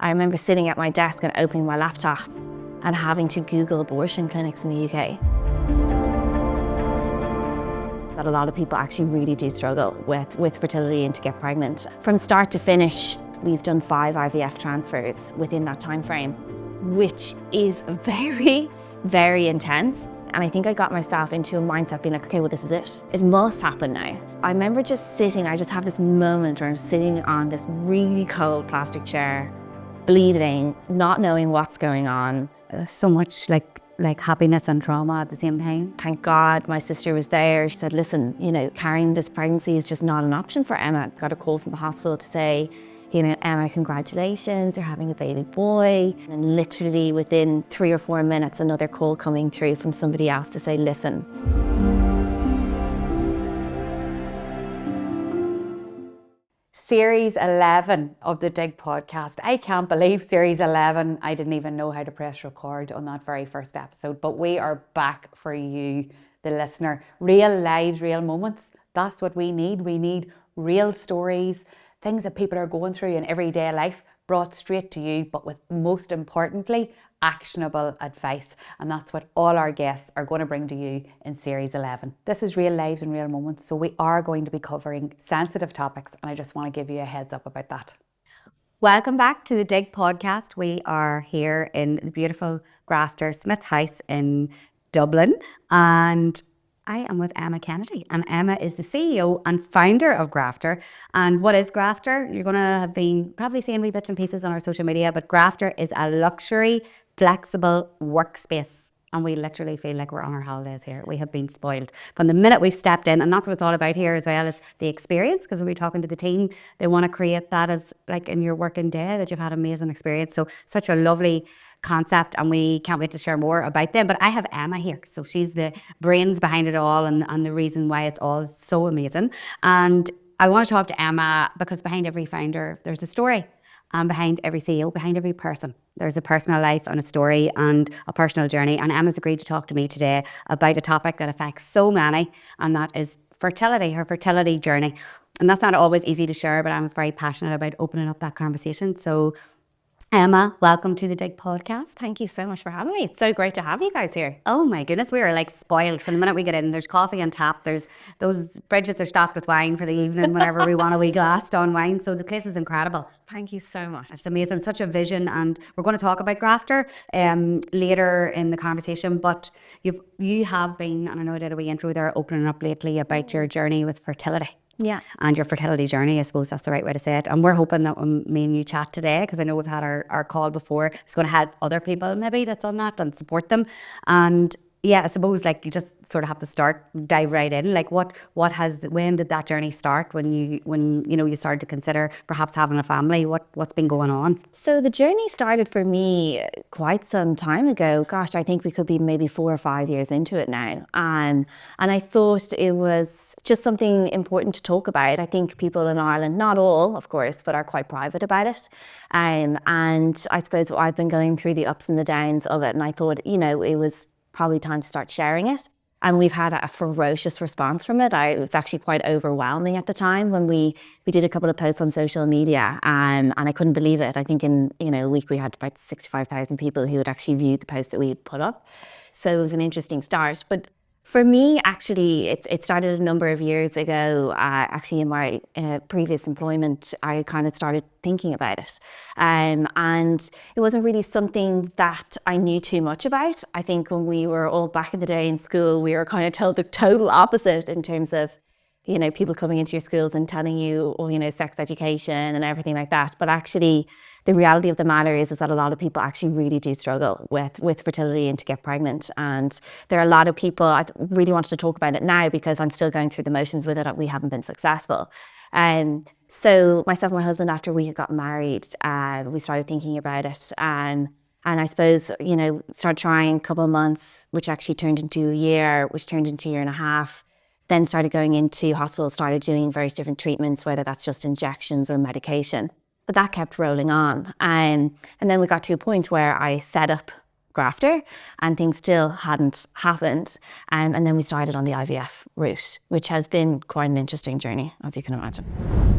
I remember sitting at my desk and opening my laptop and having to Google abortion clinics in the UK. That a lot of people actually really do struggle with fertility and to get pregnant. From start to finish, we've done 5 IVF transfers within that time frame, which is very, very intense. And I think I got myself into a mindset being like, okay, well, this is it. It must happen now. I remember just sitting, I just have this moment where I'm sitting on this really cold plastic chair, bleeding, not knowing what's going on. So much like happiness and trauma at the same time. Thank God my sister was there. She said, listen, carrying this pregnancy is just not an option for Emma. Got a call from the hospital to say, Emma, congratulations, you're having a baby boy. And literally within 3 or 4 minutes, another call coming through from somebody else to say, listen. Series 11 of the Dig podcast. I can't believe Series 11. I didn't even know how to press record on that very first episode, but we are back for you, the listener. Real lives, real moments. That's what we need. We need real stories, things that people are going through in everyday life brought straight to you, but with, most importantly, actionable advice. And that's what all our guests are going to bring to you in Series 11. This is real lives and real moments, so we are going to be covering sensitive topics, and I just want to give you a heads up about that. Welcome back to the Dig podcast. We are here in the beautiful Grafter Smyth House in Dublin, and I am with Emma Kennedy, and Emma is the CEO and founder of Grafter. And what is Grafter? You're going to have been probably seeing wee bits and pieces on our social media, but Grafter is a luxury, flexible workspace. And we literally feel like we're on our holidays here. We have been spoiled from the minute we've stepped in. And that's what it's all about here as well, is the experience. Because when we're talking to the team, they want to create that as like in your working day, that you've had an amazing experience. So such a lovely concept, and we can't wait to share more about them. But I have Emma here, so she's the brains behind it all, and the reason why it's all so amazing. And I want to talk to Emma because behind every founder there's a story, and behind every CEO, behind every person, there's a personal life and a story and a personal journey. And Emma's agreed to talk to me today about a topic that affects so many, and that is fertility, her fertility journey. And that's not always easy to share, but Emma's very passionate about opening up that conversation. So Emma, welcome to the Dig podcast. Thank you so much for having me. It's so great to have you guys here. Oh my goodness, we are like spoiled from the minute we get in. There's coffee on tap. There's those fridges are stocked with wine for the evening whenever we want a wee glass on wine. So the place is incredible. Thank you so much. It's amazing, such a vision, and we're going to talk about Grafter later in the conversation. But you have been, and I know I did a wee intro there, opening up lately about your journey with fertility. Yeah. And your fertility journey, I suppose that's the right way to say it. And we're hoping that when me and you chat today, because I know we've had our call before, it's going to help other people maybe that's on that and support them. And yeah, I suppose like you just sort of have to dive right in. Like when did that journey start, when you started to consider perhaps having a family? What's been going on? So the journey started for me quite some time ago. Gosh, I think we could be maybe 4 or 5 years into it now. And I thought it was just something important to talk about. I think people in Ireland, not all, of course, but are quite private about it. And I suppose I've been going through the ups and the downs of it. And I thought, it was probably time to start sharing it. And we've had a ferocious response from it. It was actually quite overwhelming at the time when we did a couple of posts on social media, and I couldn't believe it. I think in a week we had about 65,000 people who had actually viewed the post that we had put up. So it was an interesting start. But for me, actually, it started a number of years ago. Actually, in my previous employment, I kind of started thinking about it. And it wasn't really something that I knew too much about. I think when we were all back in the day in school, we were kind of told the total opposite in terms of, people coming into your schools and telling you, sex education and everything like that. But actually, the reality of the matter is that a lot of people actually really do struggle with fertility and to get pregnant. And there are a lot of people, I really wanted to talk about it now because I'm still going through the motions with it. We haven't been successful. So myself and my husband, after we had got married, we started thinking about it. And I suppose, started trying a couple of months, which actually turned into a year, which turned into a year and a half. Then started going into hospitals, started doing various different treatments, whether that's just injections or medication. But that kept rolling on. And then we got to a point where I set up Grafter and things still hadn't happened. And then we started on the IVF route, which has been quite an interesting journey, as you can imagine.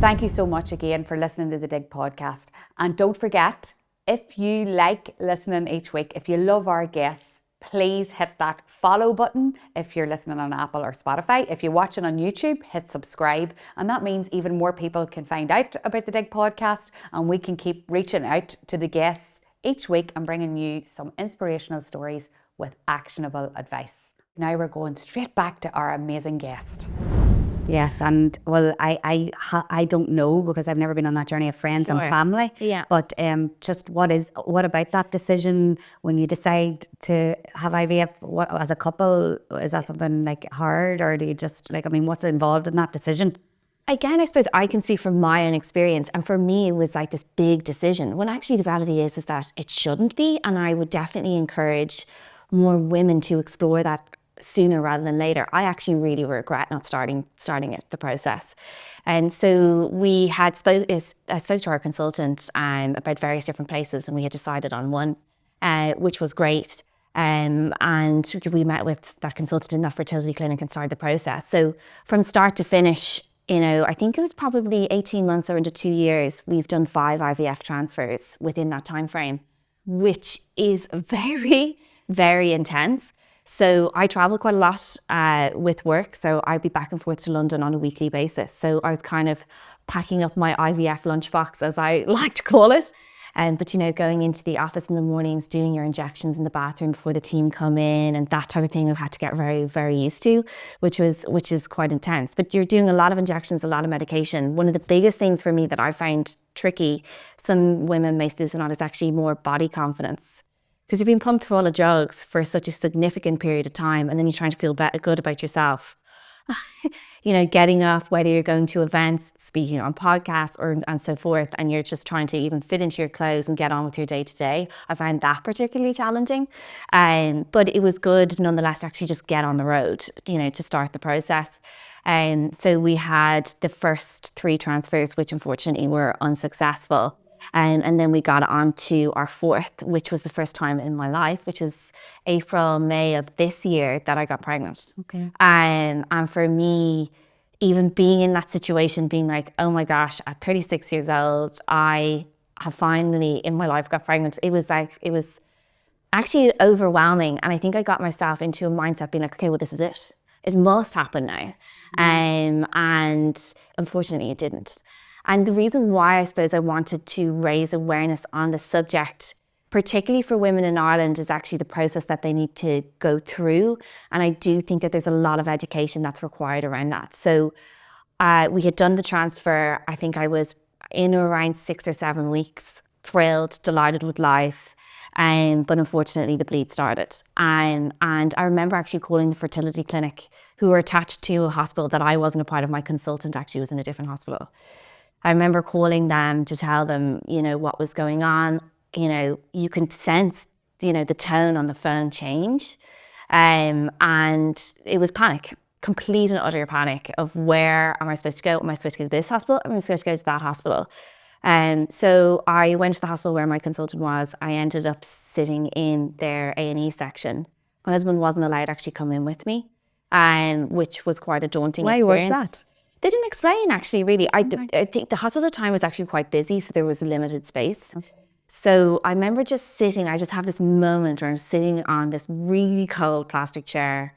Thank you so much again for listening to the Dig podcast. And don't forget, If you like listening each week, if you love our guests, please hit that follow button if you're listening on Apple or Spotify. If you're watching on YouTube, hit subscribe. And that means even more people can find out about the Dig podcast, and we can keep reaching out to the guests each week and bringing you some inspirational stories with actionable advice. Now we're going straight back to our amazing guest. Yes, and well, I don't know, because I've never been on that journey of friends and family. Yeah. But just what about that decision when you decide to have IVF? What, as a couple, is that something like hard, or do you just like? I mean, what's involved in that decision? Again, I suppose I can speak from my own experience, and for me it was like this big decision, when actually the reality is that it shouldn't be, and I would definitely encourage more women to explore that sooner rather than later. I actually really regret not starting it, the process. And so we had spoke to our consultant about various different places, and we had decided on one, which was great. And we met with that consultant in that fertility clinic and started the process. So from start to finish, I think it was probably 18 months or into 2 years, we've done 5 IVF transfers within that time frame, which is very, very intense. So I travel quite a lot with work. So I'd be back and forth to London on a weekly basis. So I was kind of packing up my IVF lunchbox, as I like to call it. But going into the office in the mornings, doing your injections in the bathroom before the team come in, and that type of thing I've had to get very, very used to, which is quite intense. But you're doing a lot of injections, a lot of medication. One of the biggest things for me that I find tricky, some women may say this or not, is actually more body confidence. Because you've been pumped full of drugs for such a significant period of time, and then you're trying to feel good about yourself. Getting up, whether you're going to events, speaking on podcasts, and so forth, and you're just trying to even fit into your clothes and get on with your day to day. I find that particularly challenging. But it was good nonetheless to actually just get on the road, to start the process. And so we had the first 3 transfers, which unfortunately were unsuccessful. And then we got on to our 4th, which was the first time in my life, which is April, May of this year, that I got pregnant. Okay. And for me, even being in that situation, being like, oh my gosh, at 36 years old, I have finally in my life got pregnant. It was actually overwhelming. And I think I got myself into a mindset being like, okay, well, this is it. It must happen now. And unfortunately it didn't. And the reason why I suppose I wanted to raise awareness on the subject, particularly for women in Ireland, is actually the process that they need to go through. And I do think that there's a lot of education that's required around that. So we had done the transfer. I think I was in around 6 or 7 weeks, thrilled, delighted with life. But unfortunately the bleed started. And I remember actually calling the fertility clinic, who were attached to a hospital that I wasn't a part of. My consultant actually was in a different hospital. I remember calling them to tell them, what was going on. You can sense, the tone on the phone change. And it was panic, complete and utter panic of, where am I supposed to go? Am I supposed to go to this hospital? Am I supposed to go to that hospital? So I went to the hospital where my consultant was. I ended up sitting in their A&E section. My husband wasn't allowed to actually come in with me, which was quite a daunting experience. Why was that? They didn't explain, actually, really. I think the hospital at the time was actually quite busy, so there was limited space. Okay. So I remember just sitting, I just have this moment where I'm sitting on this really cold plastic chair,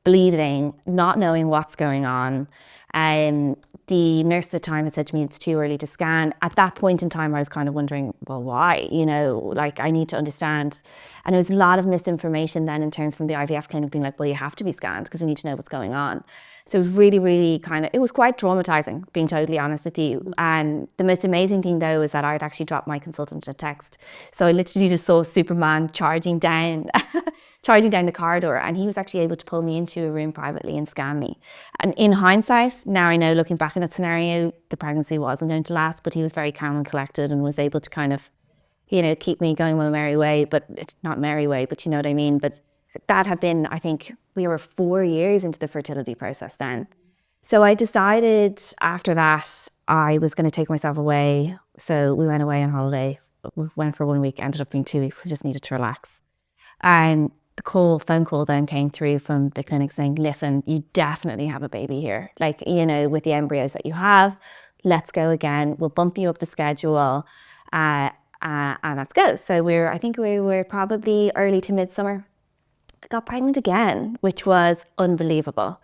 bleeding, not knowing what's going on. The nurse at the time had said to me, it's too early to scan. At that point in time, I was kind of wondering, well, why? I need to understand. And there was a lot of misinformation then in terms from the IVF clinic being like, well, you have to be scanned because we need to know what's going on. So it was really, really it was quite traumatizing, being totally honest with you. And the most amazing thing though is that I'd actually dropped my consultant a text. So I literally just saw Superman charging down the corridor, and he was actually able to pull me into a room privately and scan me. And in hindsight, now I know, looking back in that scenario, the pregnancy wasn't going to last, but he was very calm and collected and was able to kind of, keep me going my merry way, but it's not merry way, but you know what I mean? But that had been, I think we were 4 years into the fertility process then. So I decided after that I was going to take myself away. So we went away on holiday. We went for 1 week, ended up being 2 weeks. I just needed to relax. And the phone call then came through from the clinic saying, listen, you definitely have a baby here. Like, with the embryos that you have, let's go again. We'll bump you up the schedule. and let's go. So I think we were probably early to midsummer. I got pregnant again, which was unbelievable.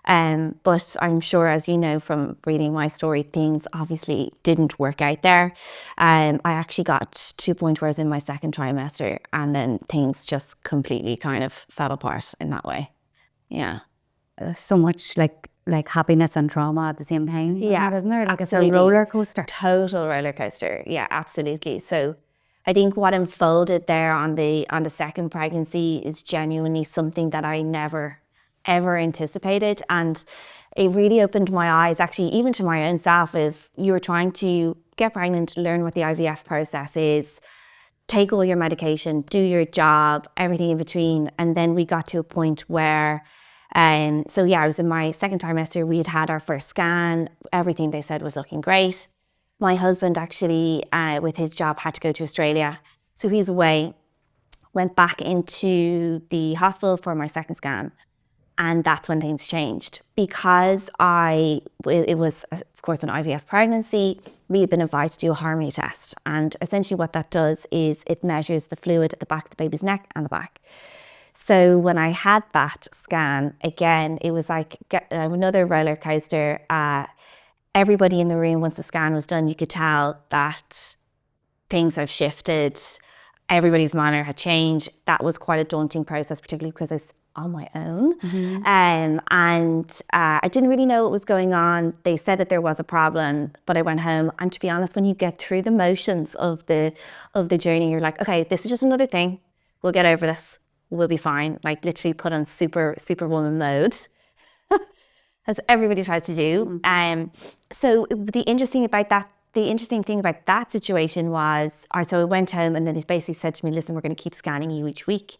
But I'm sure, as you know from reading my story, things obviously didn't work out there. I actually got to a point where I was in my second trimester, and then things just completely kind of fell apart in that way. Yeah. So much like happiness and trauma at the same time. Yeah, Isn't there? Like absolutely. it's a roller coaster. Total roller coaster. Yeah, absolutely. So I think what unfolded there on the second pregnancy is genuinely something that I never ever anticipated, and it really opened my eyes, actually, even to my own self. If you were trying to get pregnant, learn what the IVF process is, take all your medication, do your job, everything in between, and then we got to a point where so yeah, I was in my second trimester. We had our first scan. Everything they said was looking great. My husband actually, with his job, had to go to Australia. So he's away, went back into the hospital for my second scan. And that's when things changed. Because it was, of course, an IVF pregnancy, we had been advised to do a harmony test. And essentially what that does is it measures the fluid at the back of the baby's neck and the back. So when I had that scan, again, it was like another roller coaster. Everybody in the room, once the scan was done, you could tell that things have shifted. Everybody's manner had changed. That was quite a daunting process, particularly because I was on my own. And I didn't really know what was going on. They said that there was a problem, but I went home. And to be honest, when you get through the motions of the journey, you're like, okay, this is just another thing. We'll get over this. We'll be fine. Like literally put on superwoman mode, as everybody tries to do. So the interesting thing about that situation was, so I went home, and then he basically said to me, listen, we're going to keep scanning you each week.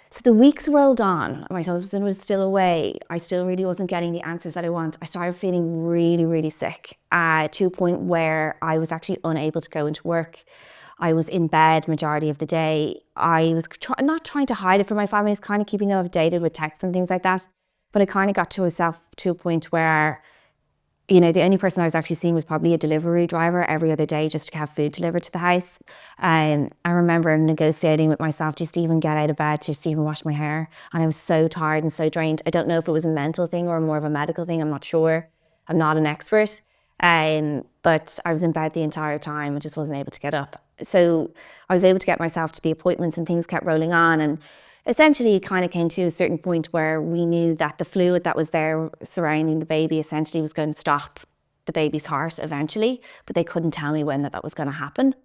So the weeks rolled on. My husband was still away. I still really wasn't getting the answers that I want. I started feeling really, really sick, to a point where I was actually unable to go into work. I was in bed majority of the day. I was not trying to hide it from my family. I was kind of keeping them updated with texts and things like that. But I kind of got to myself to a point where, you know, the only person I was actually seeing was probably a delivery driver every other day just to have food delivered to the house. And I remember negotiating with myself just to even get out of bed, just to even wash my hair. And I was so tired and so drained. I don't know if it was a mental thing or more of a medical thing. I'm not sure. I'm not an expert. But I was in bed the entire time and just wasn't able to get up. So I was able to get myself to the appointments, and things kept rolling on. And essentially it kind of came to a certain point where we knew that the fluid that was there surrounding the baby essentially was going to stop the baby's heart eventually, but they couldn't tell me when that was going to happen.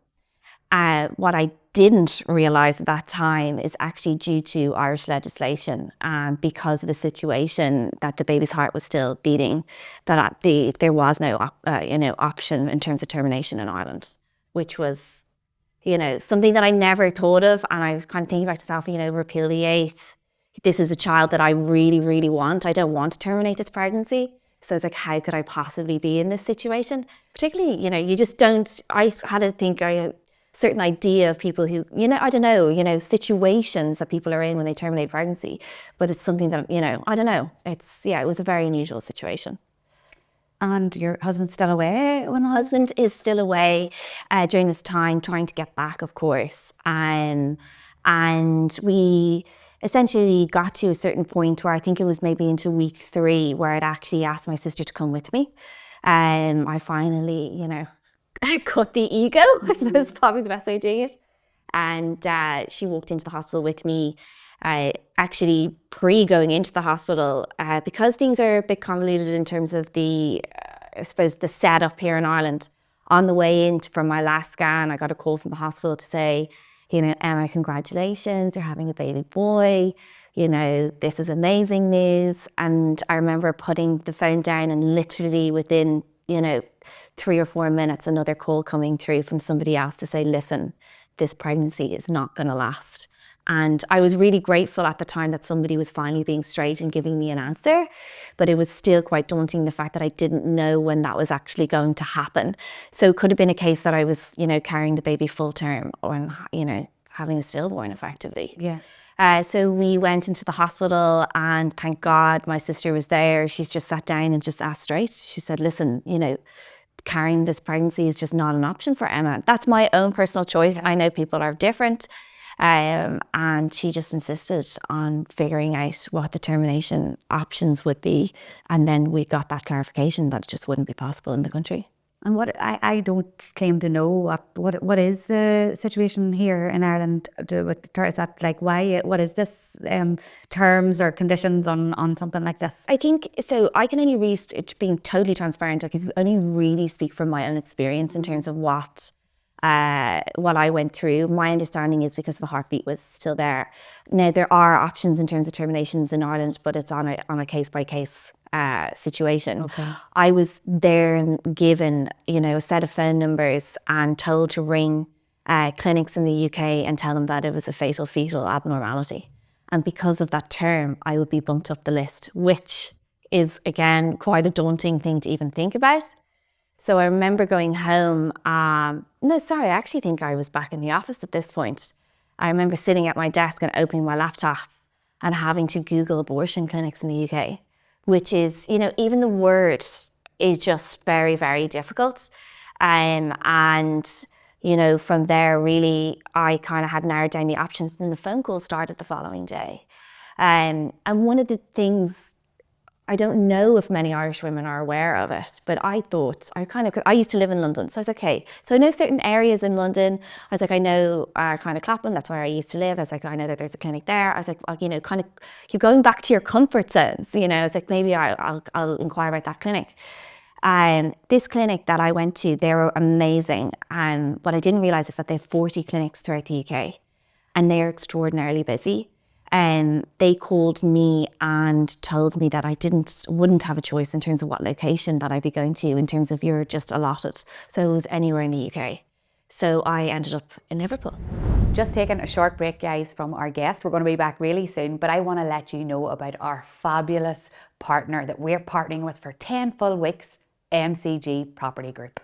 What I didn't realise at that time is actually due to Irish legislation, because of the situation that the baby's heart was still beating, that there was no option in terms of termination in Ireland, which was, you know, something that I never thought of. And I was kind of thinking about myself, you know, repeal the 8th. This is a child that I really, really want. I don't want to terminate this pregnancy. So it's like, how could I possibly be in this situation? Particularly, you know, you just don't, I had to think a certain idea of people who, you know, I don't know, you know, situations that people are in when they terminate pregnancy. But it's something that, you know, I don't know. It was a very unusual situation. And your husband's still away? My husband is still away during this time, trying to get back, of course. And we essentially got to a certain point where I think it was maybe into week 3 where I'd actually asked my sister to come with me. And I finally, you know, cut the ego, I suppose is probably the best way of doing it. And she walked into the hospital with me. Actually, going into the hospital, because things are a bit convoluted in terms of the setup here in Ireland. On the way in from my last scan, I got a call from the hospital to say, you know, Emma, congratulations, you're having a baby boy. You know, this is amazing news. And I remember putting the phone down, and literally within, you know, 3 or 4 minutes, another call coming through from somebody else to say, listen, this pregnancy is not going to last. And I was really grateful at the time that somebody was finally being straight and giving me an answer, but it was still quite daunting, the fact that I didn't know when that was actually going to happen. So it could have been a case that I was, you know, carrying the baby full term, or, you know, having a stillborn effectively. Yeah. So we went into the hospital, and thank God my sister was there. She's just sat down and just asked straight. She said, listen, you know, carrying this pregnancy is just not an option for Emma. That's my own personal choice. I know people are different. And she just insisted on figuring out what the termination options would be. And then we got that clarification that it just wouldn't be possible in the country. And what I don't claim to know what is the situation here in Ireland with is that like why what is this terms or conditions on something like this? I think so. I can only really being totally transparent. I can only really speak from my own experience in terms of what I went through. My understanding is because the heartbeat was still there. Now there are options in terms of terminations in Ireland, but it's on a case by case situation. Okay. I was there and given, a set of phone numbers and told to ring clinics in the UK and tell them that it was a fatal fetal abnormality. And because of that term, I would be bumped up the list, which is, again, quite a daunting thing to even think about. So I remember going home. I actually think I was back in the office at this point. I remember sitting at my desk and opening my laptop and having to Google abortion clinics in the UK, which is, even the word is just very, very difficult. And, from there, really, I kind of had narrowed down the options, and the phone call started the following day. And one of the things, I don't know if many Irish women are aware of it, but I thought, I used to live in London. So I was like, okay, so I know certain areas in London. I was like, I know kind of Clapham, that's where I used to live. I was like, I know that there's a clinic there. I was like, well, kind of, you're going back to your comfort zones. I was like, maybe I'll inquire about that clinic. This clinic that I went to, they were amazing. What I didn't realize is that they have 40 clinics throughout the UK, and they are extraordinarily busy. And they called me and told me that I wouldn't have a choice in terms of what location that I'd be going to, in terms of you're just allotted. So it was anywhere in the UK. So I ended up in Liverpool. Just taking a short break, guys, from our guest. We're going to be back really soon, but I want to let you know about our fabulous partner that we're partnering with for 10 full weeks, MCG Property Group.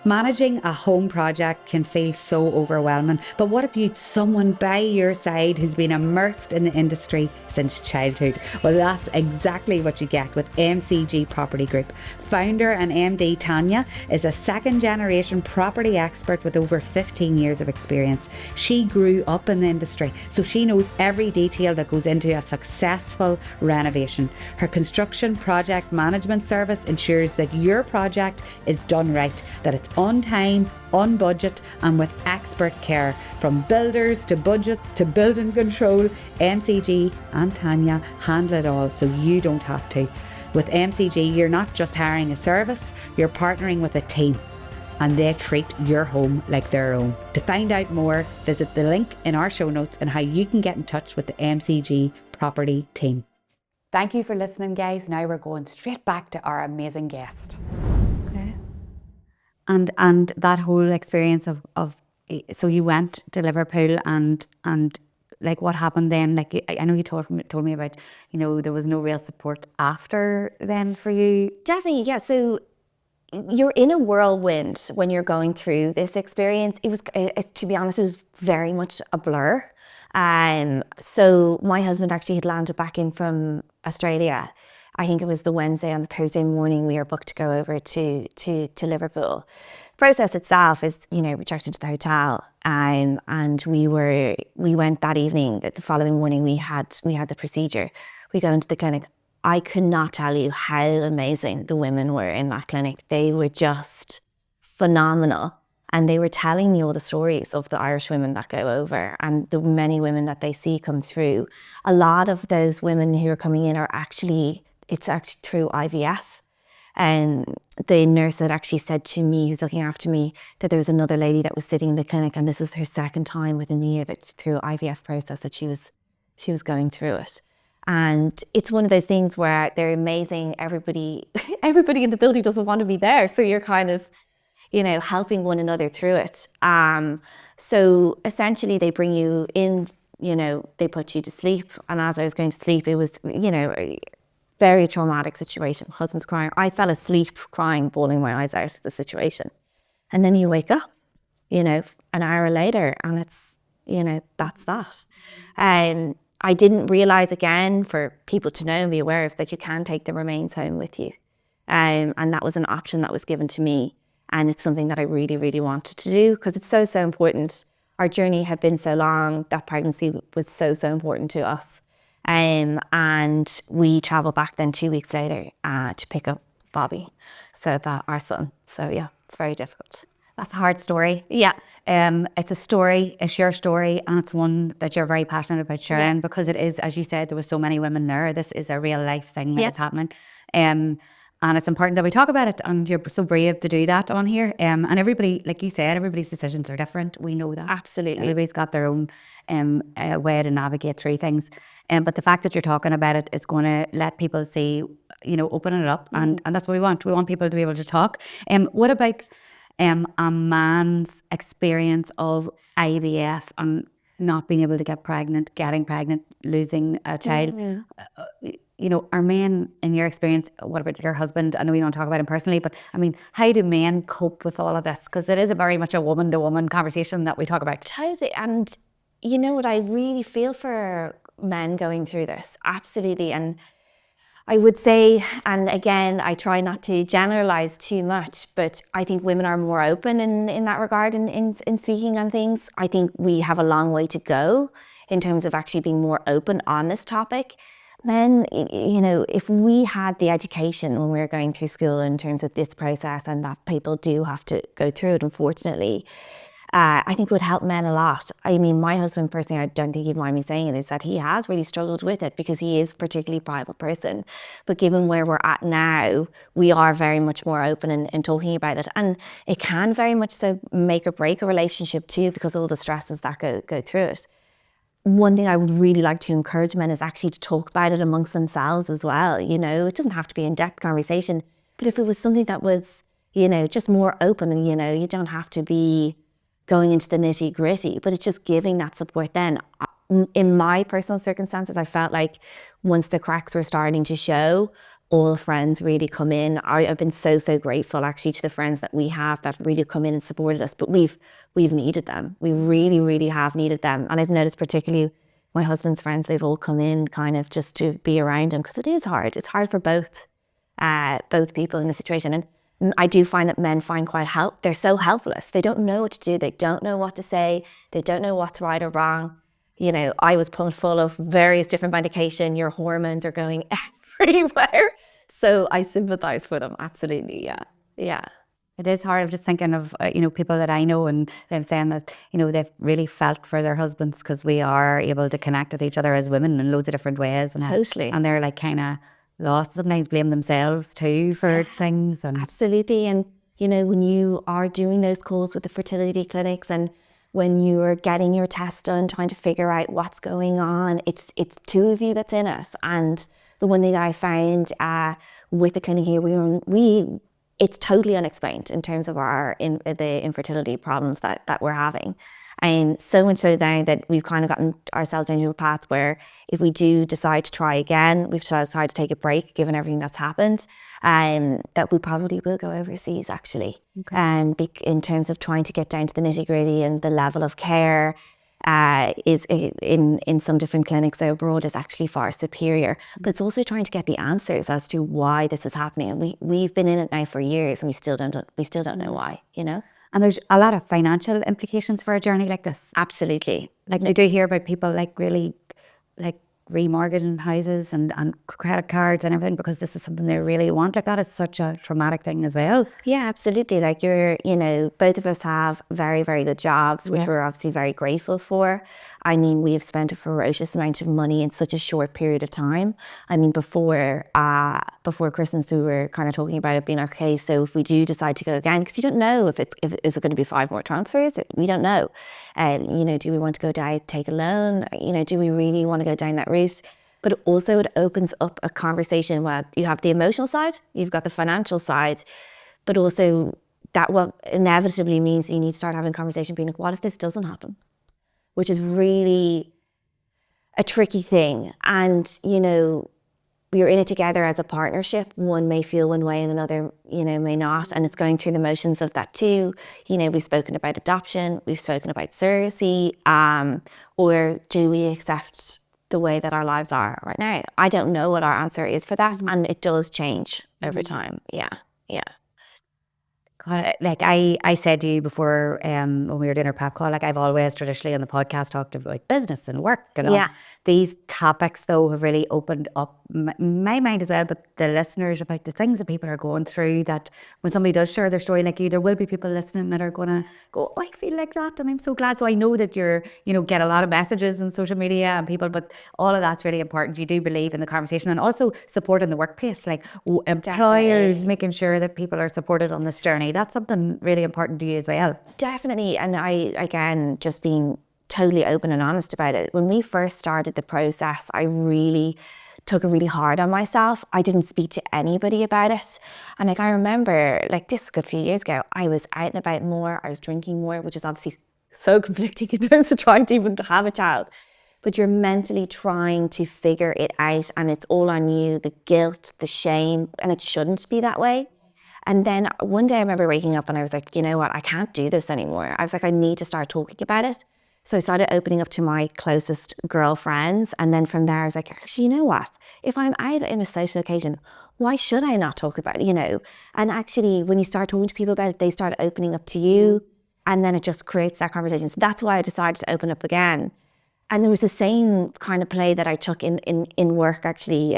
Managing a home project can feel so overwhelming, but what if you'd someone by your side who's been immersed in the industry since childhood? Well, that's exactly what you get with MCG Property Group. Founder and MD Tanya is a second generation property expert with over 15 years of experience. She grew up in the industry, so she knows every detail that goes into a successful renovation. Her construction project management service ensures that your project is done right, that it's on time, on budget, and with expert care. From builders to budgets to building control, MCG and Tanya handle it all, so you don't have to. With MCG, you're not just hiring a service, you're partnering with a team, and they treat your home like their own. To find out more, visit the link in our show notes and how you can get in touch with the MCG property team. Thank you for listening, guys. Now we're going straight back to our amazing guest. Okay. And that whole experience of so you went to Liverpool and like what happened then? Like I know you told me about, there was no real support after then for you. Definitely, yeah. So you're in a whirlwind when you're going through this experience. To be honest, it was very much a blur. So my husband actually had landed back in from Australia. I think it was the Wednesday. On the Thursday morning, we were booked to go over to Liverpool. The process itself is, we checked into the hotel, and we went that evening. The following morning, we had the procedure. We go into the clinic. I could not tell you how amazing the women were in that clinic. They were just phenomenal. And they were telling me all the stories of the Irish women that go over and the many women that they see come through. A lot of those women who are coming in it's actually through IVF. And the nurse had actually said to me, who's looking after me, that there was another lady that was sitting in the clinic, and this is her second time within the year that's through IVF process that she was going through it. And it's one of those things where they're amazing. Everybody in the building doesn't want to be there. So you're kind of, helping one another through it. So essentially they bring you in, they put you to sleep. And as I was going to sleep, it was, a very traumatic situation. My husband's crying. I fell asleep crying, bawling my eyes out of the situation. And then you wake up, an hour later, and it's, that's that. I didn't realize, again, for people to know and be aware of, that you can take the remains home with you. And that was an option that was given to me. And it's something that I really, really wanted to do because it's so, so important. Our journey had been so long. That pregnancy was so, so important to us. And we travelled back then 2 weeks later to pick up Bobby, so that our son. So yeah, it's very difficult. That's a hard story. Yeah. It's a story, it's your story, and it's one that you're very passionate about sharing because it is, as you said, there was so many women there. This is a real life thing that is happening. And it's important that we talk about it, and you're so brave to do that on here. And everybody, like you said, everybody's decisions are different. We know that. Absolutely. Everybody's got their own way to navigate through things. But the fact that you're talking about it is going to let people see, open it up. And that's what we want. We want people to be able to talk. What about a man's experience of IVF and not being able to get pregnant, getting pregnant, losing a child? Are men, in your experience, what about your husband? I know you don't talk about him personally, but I mean, how do men cope with all of this? Because it is very much a woman-to-woman conversation that we talk about. Totally. And you know what, I really feel for men going through this. Absolutely. And I would say, and again, I try not to generalize too much, but I think women are more open in that regard in speaking on things. I think we have a long way to go in terms of actually being more open on this topic. Men, if we had the education when we were going through school in terms of this process, and that people do have to go through it, unfortunately, I think it would help men a lot. I mean, my husband personally, I don't think he'd mind me saying it, is that he has really struggled with it because he is a particularly private person. But given where we're at now, we are very much more open in talking about it. And it can very much so make or break a relationship too, because all the stresses that go through it. One thing I would really like to encourage men is actually to talk about it amongst themselves as well. It doesn't have to be an in-depth conversation, but if it was something that was, just more open, and, you don't have to be going into the nitty gritty, but it's just giving that support then. In my personal circumstances, I felt like once the cracks were starting to show, all friends really come in. I've been so, so grateful actually to the friends that we have that really come in and supported us, but we've needed them. We really, really have needed them. And I've noticed particularly my husband's friends, they've all come in kind of just to be around him because it is hard. It's hard for both people in the situation. And I do find that men find they're so helpless. They don't know what to do. They don't know what to say. They don't know what's right or wrong. I was pumped full of various different medication. Your hormones are going everywhere. So I sympathize for them. Absolutely. Yeah. Yeah. It is hard. I'm just thinking of, people that I know, and them saying that, they've really felt for their husbands because we are able to connect with each other as women in loads of different ways. And, totally. And they're like kind of lost, sometimes blame themselves too for things. And absolutely. And, when you are doing those calls with the fertility clinics and when you're getting your test done, trying to figure out what's going on, it's two of you that's in it. And the one thing that I found with the clinic here, it's totally unexplained in terms of the infertility problems that we're having. And so much so now that we've kind of gotten ourselves into a path where if we do decide to try again, we've decided to take a break given everything that's happened, that we probably will go overseas actually. Okay. In terms of trying to get down to the nitty gritty and the level of care is in some different clinics abroad is actually far superior. But it's also trying to get the answers as to why this is happening. And we've been in it now for years and we still don't know why, And there's a lot of financial implications for a journey like this. Absolutely. Like I do hear about people like really like remortgaging houses and credit cards and everything because this is something they really want. Like that is such a traumatic thing as well. Yeah, absolutely. Like both of us have very, very good jobs, which we're obviously very grateful for. I mean, we have spent a ferocious amount of money in such a short period of time. I mean, before Christmas, we were kind of talking about it being okay. So if we do decide to go again, because you don't know if is it going to be 5 more transfers? We don't know. Do we want to go down, take a loan? Do we really want to go down that route? But also it opens up a conversation where you have the emotional side, you've got the financial side, but also that what inevitably means you need to start having a conversation being like, what if this doesn't happen? Which is really a tricky thing. And, we're in it together as a partnership. One may feel one way and another, may not. And it's going through the motions of that too. We've spoken about adoption, we've spoken about surrogacy, or do we accept the way that our lives are right now? I don't know what our answer is for that, and it does change. over time. Yeah. God, like I said to you before, when we were doing our prep call, like I've always traditionally on the podcast talked about business and work and all. Yeah. These topics though have really opened up my mind as well, but the listeners about the things that people are going through, that when somebody does share their story like you, there will be people listening that are going to go, oh, I feel like that, and I'm so glad. So I know that you're, get a lot of messages on social media and people, but all of that's really important. You do believe in the conversation and also support in the workplace, like employers making sure that people are supported on this journey. That's something really important to you as well. Definitely. And I, again, just being totally open and honest about it. When we first started the process, I really took it really hard on myself. I didn't speak to anybody about it. And like, I remember, like, this is a good few years ago, I was out and about more, I was drinking more, which is obviously so conflicting in terms of trying to even have a child. But you're mentally trying to figure it out, and it's all on you, the guilt, the shame, and it shouldn't be that way. And then one day I remember waking up and I was like, you know what, I can't do this anymore. I was like, I need to start talking about it. So I started opening up to my closest girlfriends. And then from there, I was like, actually, you know what? If I'm out in a social occasion, why should I not talk about it, And actually, when you start talking to people about it, they start opening up to you. And then it just creates that conversation. So that's why I decided to open up again. And there was the same kind of play that I took in work, actually.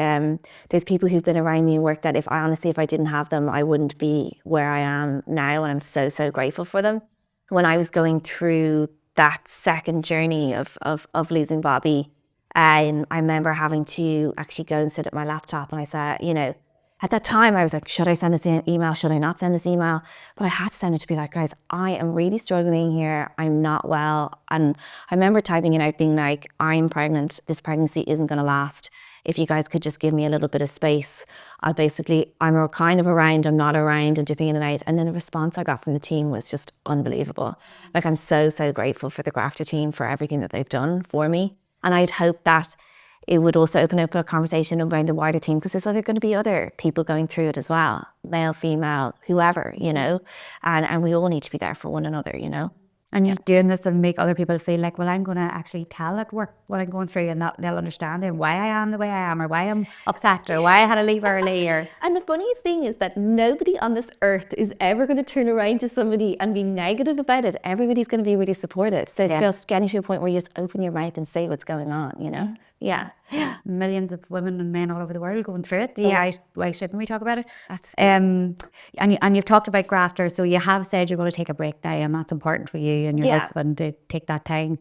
There's people who've been around me in work that if I didn't have them, I wouldn't be where I am now. And I'm so, so grateful for them. When I was going through that second journey of losing Bobby, I remember having to actually go and sit at my laptop, and I said, at that time I was like, should I send this email? Should I not send this email? But I had to send it to be like, guys, I am really struggling here. I'm not well. And I remember typing it out being like, I'm pregnant. This pregnancy isn't going to last. If you guys could just give me a little bit of space, I'm kind of around, I'm not around, and dipping in and out. And then the response I got from the team was just unbelievable. Like, I'm so, so grateful for the Grafter team for everything that they've done for me. And I'd hope that it would also open up a conversation around the wider team, because there's going to be other people going through it as well, male, female, whoever, and we all need to be there for one another, And you're doing this and make other people feel like, well, I'm going to actually tell at work what I'm going through, and they'll understand why I am the way I am, or why I'm upset, or why I had to leave early. And the funniest thing is that nobody on this earth is ever going to turn around to somebody and be negative about it. Everybody's going to be really supportive. So it's just getting to a point where you just open your mouth and say what's going on, Yeah. Millions of women and men all over the world going through it. So why shouldn't we talk about it? Absolutely. And you've talked about Grafter, so you have said you're going to take a break now, and that's important for you and your husband to take that time,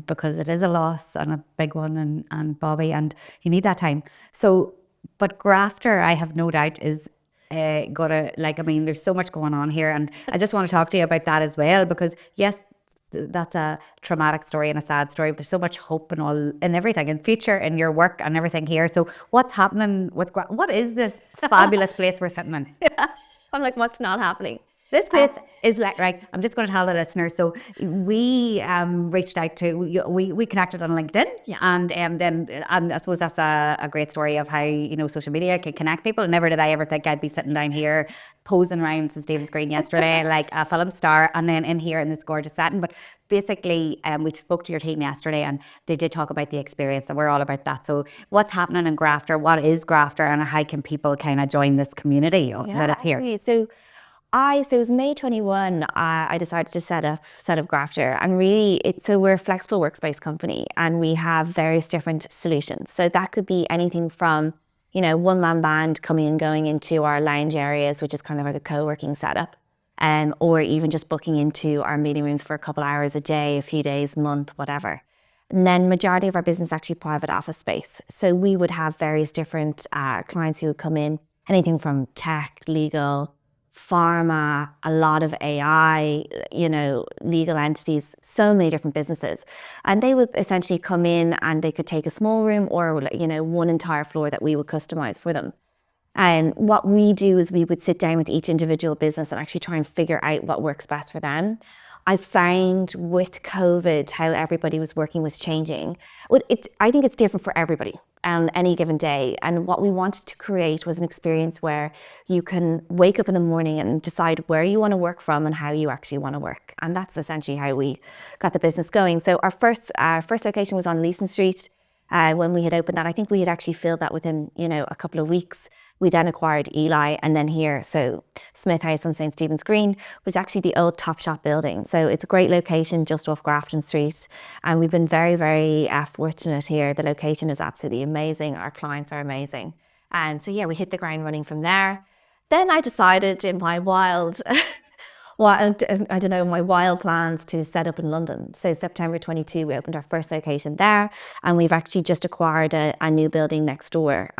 because it is a loss, and a big one, and Bobby, and you need that time. So, but Grafter, I have no doubt, is there's so much going on here, and I just want to talk to you about that as well, because yes, that's a traumatic story and a sad story, but there's so much hope and all, and everything, and future in your work and everything here. So what's happening? What is this fabulous place we're sitting in? I'm like, what's not happening? This place is like, right, I'm just going to tell the listeners. So we reached out to, we connected on LinkedIn. Yeah. And I suppose that's a great story of how, social media can connect people. Never did I ever think I'd be sitting down here posing around St. Stephen's Green yesterday like a film star, and then in here in this gorgeous setting. But basically, we spoke to your team yesterday, and they did talk about the experience, and we're all about that. So what's happening in Grafter? What is Grafter, and how can people kind of join this community that is here? Absolutely. So it was May 21, I decided to set up Grafter, and really we're a flexible workspace company, and we have various different solutions. So that could be anything from, one-man band coming and going into our lounge areas, which is kind of like a co-working setup, or even just booking into our meeting rooms for a couple hours a day, a few days, month, whatever. And then majority of our business is actually private office space. So we would have various different clients who would come in, anything from tech, legal, pharma, a lot of AI, legal entities, so many different businesses. And they would essentially come in, and they could take a small room or, one entire floor that we would customize for them. And what we do is we would sit down with each individual business and actually try and figure out what works best for them. I found with COVID how everybody was working was changing. I think it's different for everybody on any given day. And what we wanted to create was an experience where you can wake up in the morning and decide where you want to work from and how you actually want to work. And that's essentially how we got the business going. So our first location was on Leeson Street. when we had opened that. I think we had actually filled that within, you know, a couple of weeks. We then acquired Eli, and then here, so Smyth House on St. Stephen's Green was actually the old Topshop building. So it's a great location just off Grafton Street. And we've been very, very fortunate here. The location is absolutely amazing. Our clients are amazing. And so, yeah, we hit the ground running from there. Then I decided in my wild, I don't know, my wild plans to set up in London. So September 22, we opened our first location there, and we've actually just acquired a new building next door,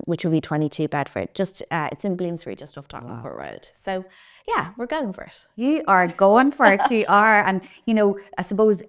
which will be 22 Bedford. Just it's in Bloomsbury, just off Dublin Road. So yeah, we're going for it. You are going for it. You are. And, you know, I suppose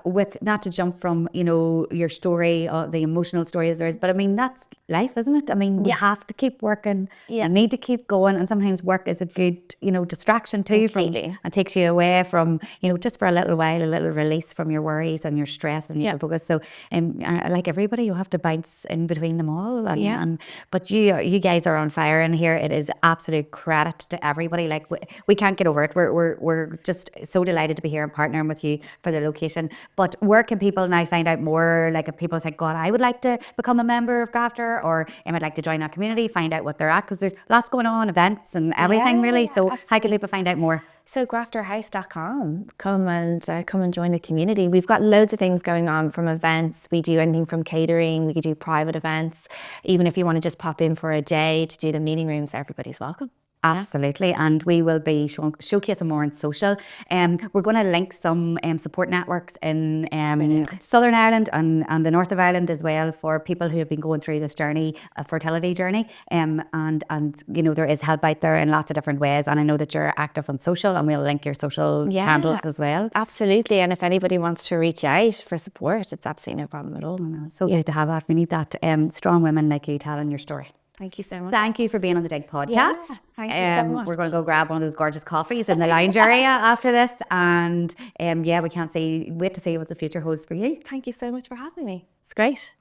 with, not to jump from, you know, your story, the emotional story there is, but I mean, that's life, isn't it? I mean, we have to keep working. Yeah. You need to keep going. And sometimes work is a good, you know, distraction too. Completely. And takes you away from, you know, just for a little while, a little release from your worries and your stress and your focus. So, like everybody, you have to bounce in between them all. And, but you guys are on fire in here. It is absolute credit to everybody. Like, we can't get over it. We're just so delighted to be here and partnering with you for the location. But where can people now find out more? Like, if people think, God, I would like to become a member of Grafter, or I would like to join that community, find out what they're at, because there's lots going on, events and everything, really. So how can people find out more? So grafterhouse.com, come and join the community. We've got loads of things going on, from events. We do anything from catering. We could do private events. Even if you want to just pop in for a day to do the meeting rooms, everybody's welcome. Absolutely, and we will be showcasing more on social. We're going to link some support networks in Southern Ireland and the north of Ireland as well, for people who have been going through this journey, a fertility journey. And you know, there is help out there in lots of different ways. And I know that you're active on social, and we'll link your social handles as well. Absolutely, and if anybody wants to reach out for support, it's absolutely no problem at all. So good to have that. We need that strong women like you telling your story. Thank you so much. Thank you for being on the Dig podcast. Yeah, thank you so much. We're going to go grab one of those gorgeous coffees in the lounge area after this. And we can't wait to see what the future holds for you. Thank you so much for having me. It's great.